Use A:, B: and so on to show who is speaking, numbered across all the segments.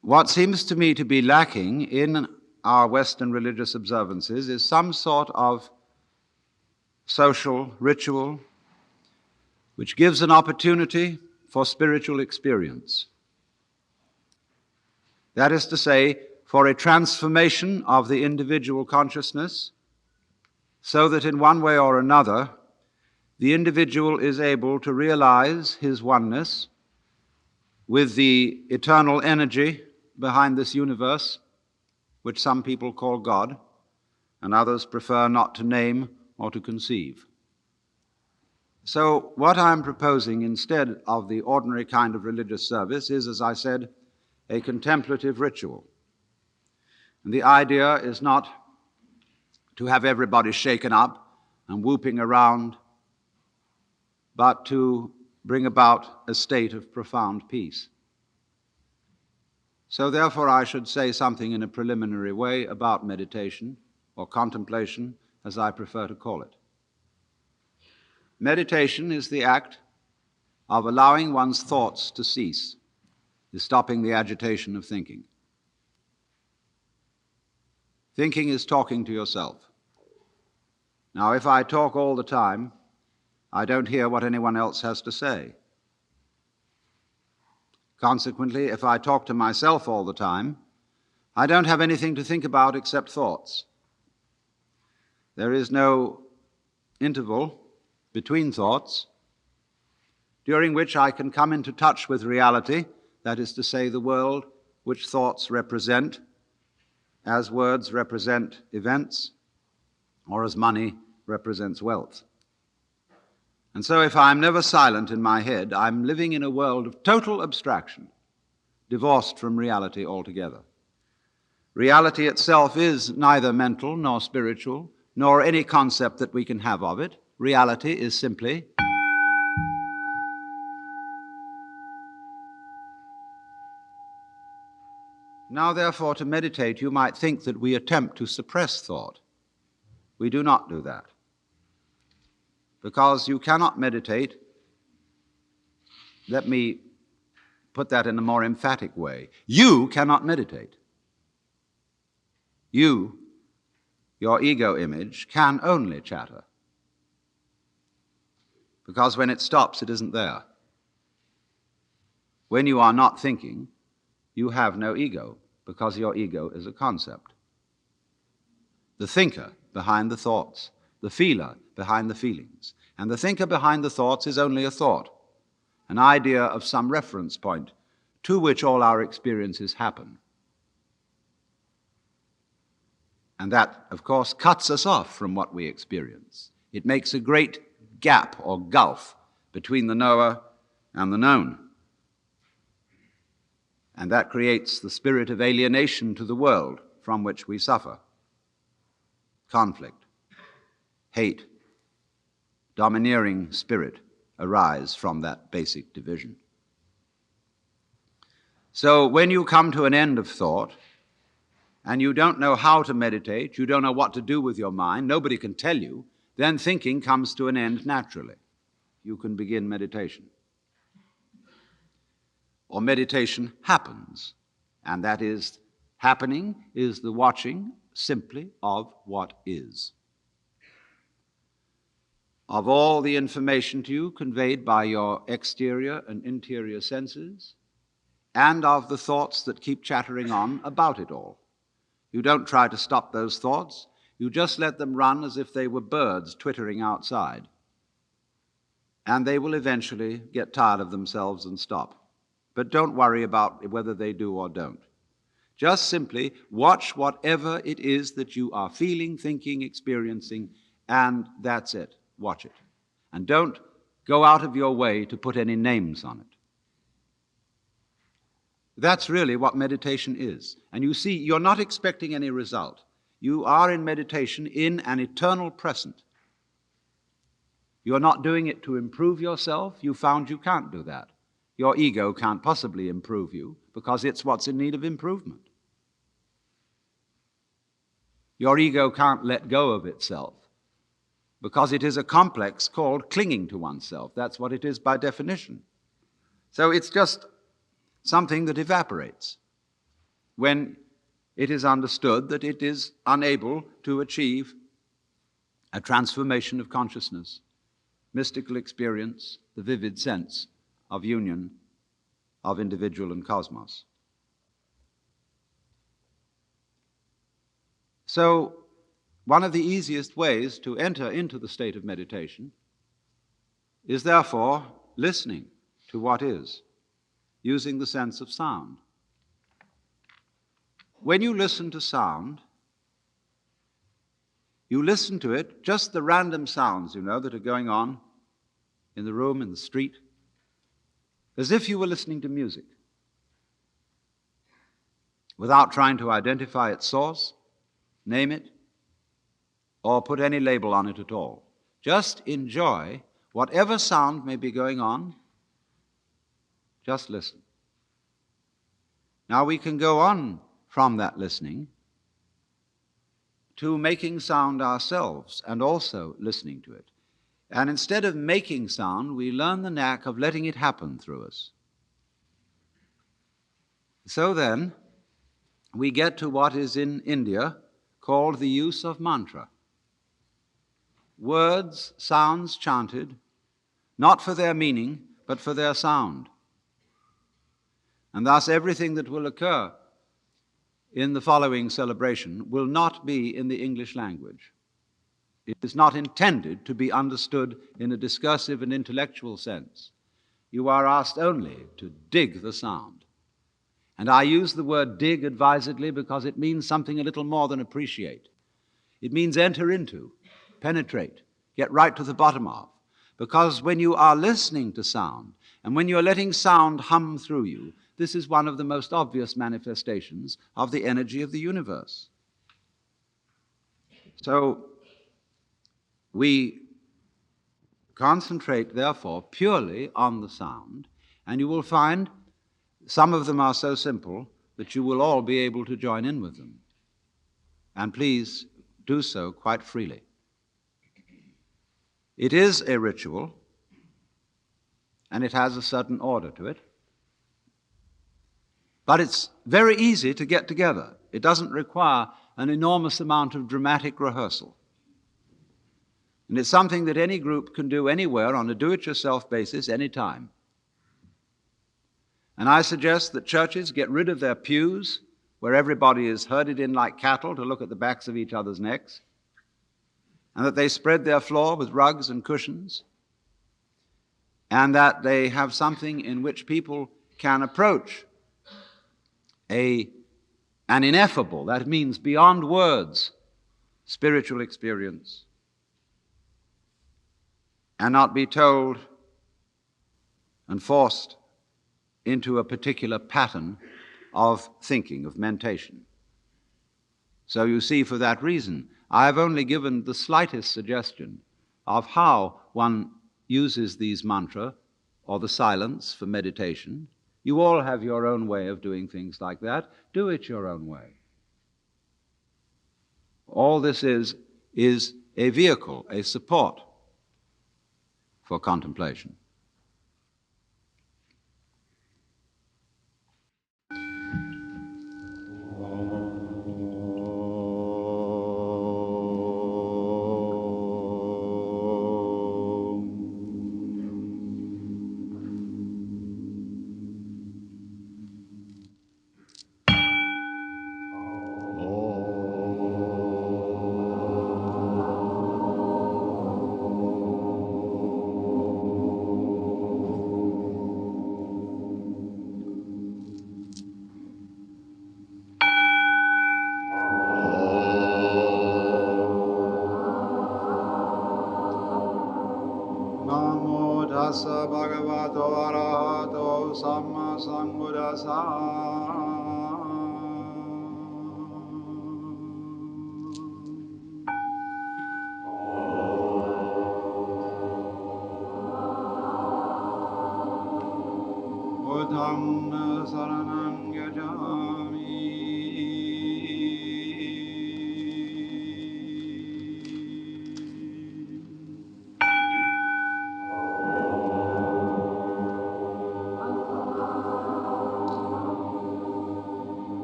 A: What seems to me to be lacking in our Western religious observances is some sort of social ritual which gives an opportunity for spiritual experience. That is to say, for a transformation of the individual consciousness, so that in one way or another, the individual is able to realize his oneness with the eternal energy behind this universe, which some people call God, and others prefer not to name or to conceive. So what I'm proposing instead of the ordinary kind of religious service is, as I said, a contemplative ritual. And the idea is not to have everybody shaken up and whooping around, but to bring about a state of profound peace. So therefore I should say something in a preliminary way about meditation, or contemplation, as I prefer to call it. Meditation is the act of allowing one's thoughts to cease, is stopping the agitation of thinking. Thinking is talking to yourself. Now, if I talk all the time, I don't hear what anyone else has to say. Consequently, if I talk to myself all the time, I don't have anything to think about except thoughts. There is no interval between thoughts during which I can come into touch with reality, that is to say, the world which thoughts represent, as words represent events, or as money represents wealth. And so if I'm never silent in my head, I'm living in a world of total abstraction, divorced from reality altogether. Reality itself is neither mental nor spiritual, nor any concept that we can have of it. Reality is simply Now, therefore, to meditate, you might think that we attempt to suppress thought. We do not do that. Because you cannot meditate, let me put that in a more emphatic way. You cannot meditate. You, your ego image, can only chatter. Because when it stops, it isn't there. When you are not thinking, you have no ego, because your ego is a concept. The thinker behind the thoughts, the feeler behind the feelings, and the thinker behind the thoughts is only a thought, an idea of some reference point to which all our experiences happen. And that, of course, cuts us off from what we experience. It makes a great gap or gulf between the knower and the known. And that creates the spirit of alienation to the world from which we suffer. Conflict, hate, domineering spirit arise from that basic division. So when you come to an end of thought, and you don't know how to meditate, you don't know what to do with your mind, nobody can tell you, then thinking comes to an end naturally. You can begin meditation. Or meditation happens, and that is, happening is the watching simply of what is. Of all the information to you conveyed by your exterior and interior senses, and of the thoughts that keep chattering on about it all. You don't try to stop those thoughts, you just let them run as if they were birds twittering outside. And they will eventually get tired of themselves and stop. But don't worry about whether they do or don't. Just simply watch whatever it is that you are feeling, thinking, experiencing, and that's it. Watch it. And don't go out of your way to put any names on it. That's really what meditation is. And you see, you're not expecting any result. You are in meditation in an eternal present. You're not doing it to improve yourself. You found you can't do that. Your ego can't possibly improve you because it's what's in need of improvement. Your ego can't let go of itself because it is a complex called clinging to oneself. That's what it is by definition. So it's just something that evaporates. when it is understood that it is unable to achieve a transformation of consciousness, mystical experience, the vivid sense of union of individual and cosmos. So, one of the easiest ways to enter into the state of meditation is therefore listening to what is, using the sense of sound. When you listen to sound, you listen to it, just the random sounds, that are going on in the room, in the street, as if you were listening to music, without trying to identify its source, name it, or put any label on it at all. Just enjoy whatever sound may be going on. Just listen. Now we can go on from that listening to making sound ourselves and also listening to it. And instead of making sound, we learn the knack of letting it happen through us. So then, we get to what is in India called the use of mantra. Words, sounds chanted, not for their meaning, but for their sound. And thus everything that will occur in the following celebration will not be in the English language. It is not intended to be understood in a discursive and intellectual sense. You are asked only to dig the sound. And I use the word dig advisedly because it means something a little more than appreciate. It means enter into, penetrate, get right to the bottom of. Because when you are listening to sound, and when you are letting sound hum through you, this is one of the most obvious manifestations of the energy of the universe. So, we concentrate, therefore, purely on the sound, and you will find some of them are so simple that you will all be able to join in with them. And please do so quite freely. It is a ritual, and it has a certain order to it. But it's very easy to get together. It doesn't require an enormous amount of dramatic rehearsal. And it's something that any group can do anywhere on a do-it-yourself basis, anytime. And I suggest that churches get rid of their pews, where everybody is herded in like cattle to look at the backs of each other's necks, and that they spread their floor with rugs and cushions, and that they have something in which people can approach an ineffable, that means beyond words, spiritual experience, and not be told and forced into a particular pattern of thinking, of mentation. So you see, for that reason, I have only given the slightest suggestion of how one uses these mantra or the silence for meditation. You all have your own way of doing things like that. Do it your own way. All this is a vehicle, a support for contemplation. Tassa bhagavato arahato samma sambuddhassa. Buddham saranam gacchami.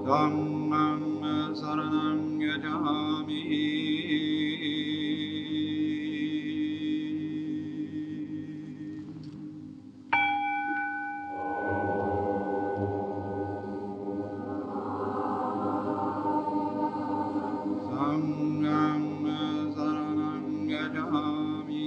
A: Dhammam saranam gacchami. Sangham saranam gacchami.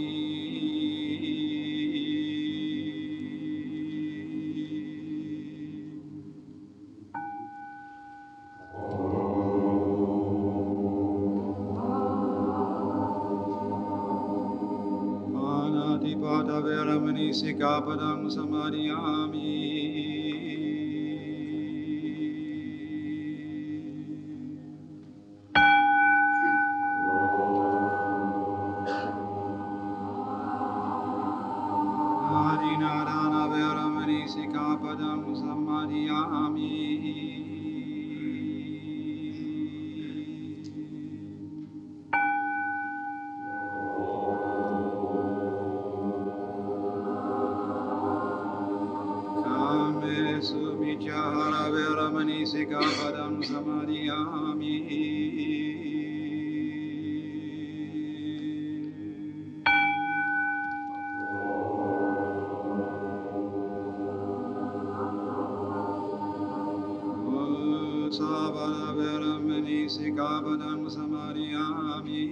A: Panatipata veramani sikapadam samadhiyami. Adinadana veramani sikapadam samadhiyami. Kamesu vichara veramani sikapadam samadhiyami. Savana veramani sikapadam samadhiyami.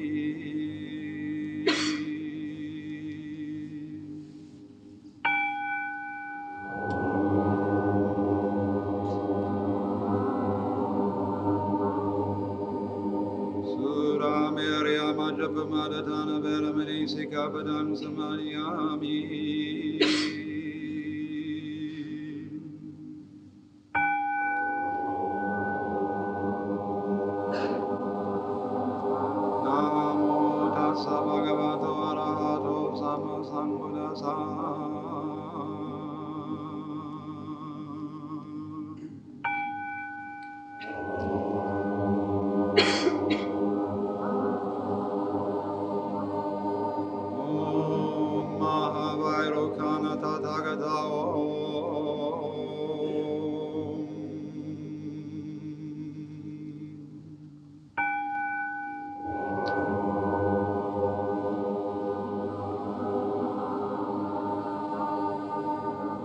A: Suramirya Majapamadana Veramani Sikapadam Samadhiyami. Namo Tassa Bhagavato Arahato Sama Sambuddhassa. Om Mahavairokana Tathagata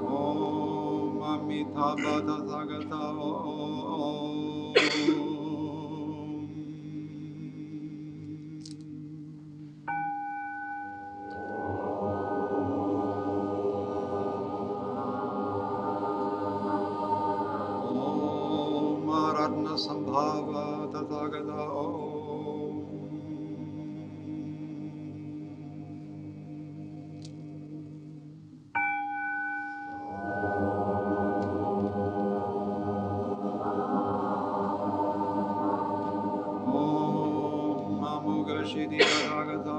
A: Om Amitabha Tathagata Om Aratna Sambhava Tathagata Om Amugashiti Tathagata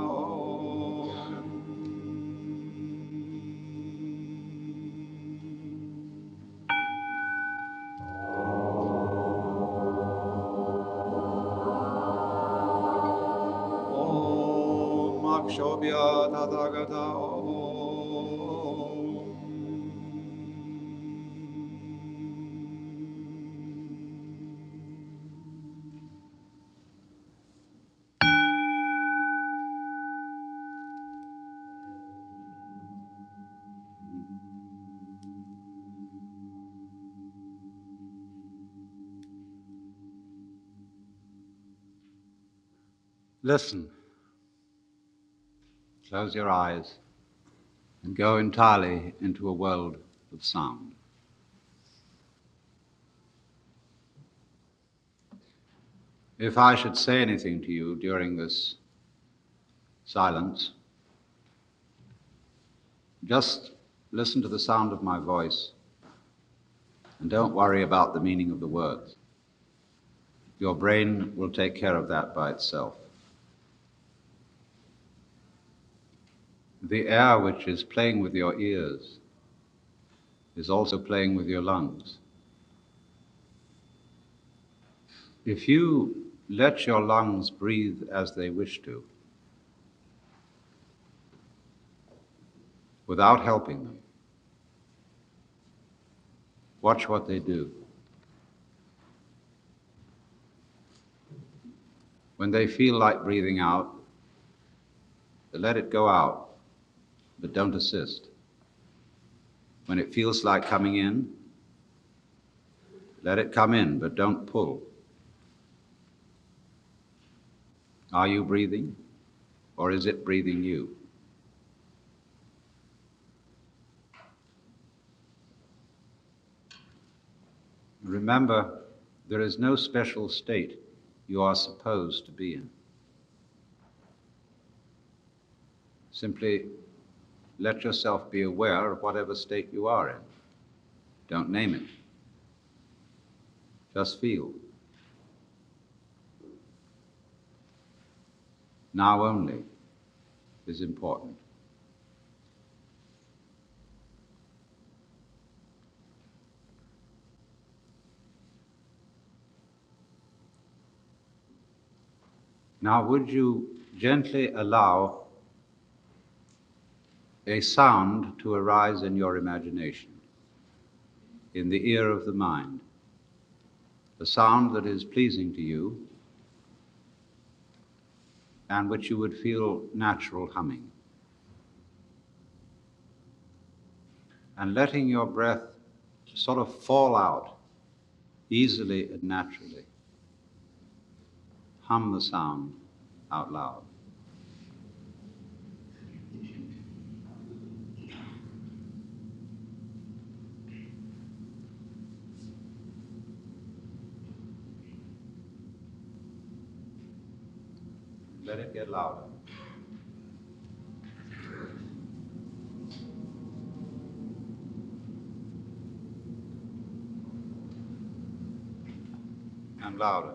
A: Om Akshobhya Tathagata Listen. Close your eyes and go entirely into a world of sound. If I should say anything to you during this silence, just listen to the sound of my voice and don't worry about the meaning of the words. Your brain will take care of that by itself. The air which is playing with your ears is also playing with your lungs. If you let your lungs breathe as they wish to, without helping them, watch what they do. When they feel like breathing out, let it go out, but don't assist. When it feels like coming in, let it come in, but don't pull. Are you breathing, or is it breathing you? Remember, there is no special state you are supposed to be in. Simply let yourself be aware of whatever state you are in. Don't name it. Just feel. Now only is important. Now would you gently allow a sound to arise in your imagination, in the ear of the mind, a sound that is pleasing to you and which you would feel natural humming. And letting your breath sort of fall out easily and naturally. Hum the sound out loud. Let it get louder. And louder.